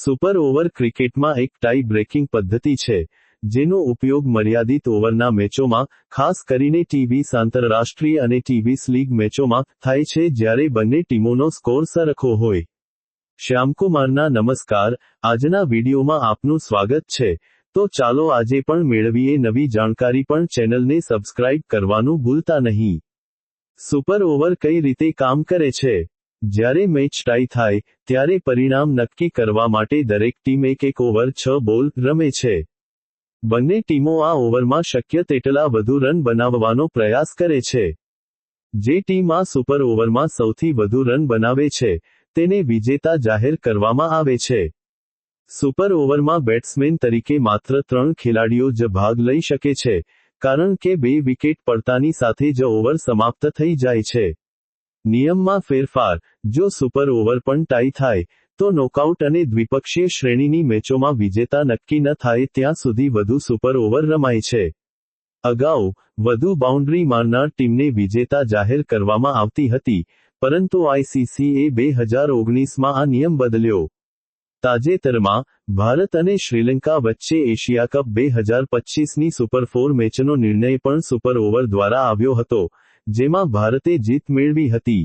Super over ક્રિકેટમાં એક tie breaking પદ્ધતિ છે, જેનો ઉપયોગ મર્યાદિત ઓવરના મેચોમાં, ખાસ કરીને ટી20 આંતરરાષ્ટ્રીય અને ટી20 લીગ મેચોમાં, થાય છે જ્યારે બંને ટીમોનો સ્કોર સરખો હોય. શ્યામકુમારના નમસ્કાર, આજના વિડીયોમાં આપનું સ્વાગત છે. તો ચાલો આજે પણ મેળવીએ નવી જાણકારી, પણ ચેનલને સબસ્ક્રાઇબ કરવાનું ભૂલતા નહીં. સુપર ઓવર કઈ રીતે કામ કરે છે? જ્યારે મેચ ટાઈ થાય, ત્યારે પરિણામ નક્કી કરવા માટે દરેક ટીમ એક ઓવર 6 બોલ રમે છે. બંને ટીમો આ ઓવરમાં શક્ય તેટલા વધુ રન બનાવવાનો પ્રયાસ કરે છે. જે ટીમ આ સુપર ઓવરમાં સૌથી વધુ રન બનાવે છે, તેને વિજેતા જાહેર કરવામાં આવે છે. સુપર ઓવરમાં બેટ્સમેન તરીકે માત્ર 3 ખેલાડીઓ જ ભાગ લઈ શકે છે, કારણ કે 2 વિકેટ પડતાની સાથે જ ઓવર સમાપ્ત થઈ જાય છે. નિયમમાં ફેરફાર: જો સુપર ઓવર પણ ટાઈ થાય, તો નોકઆઉટ અને દ્વિપક્ષીય શ્રેણીની મેચોમાં વિજેતા નક્કી ન થાય ત્યાં સુધી વધુ સુપર ઓવર રમાય છે. અગાઉ, વધુ બાઉન્ડ્રી મારનાર ટીમને વિજેતા જાહેર કરવામાં આવતી હતી, પરંતુ આઈસીસીએ 2019માં આ નિયમ બદલ્યો. તાજેતરમાં, ભારત અને શ્રીલંકા વચ્ચે એશિયા કપ 2025ની સુપર 4 મેચનો નિર્ણય પણ સુપર ઓવર દ્વારા આવ્યો હતો, જેમાં ભારતે જીત મેળવી હતી.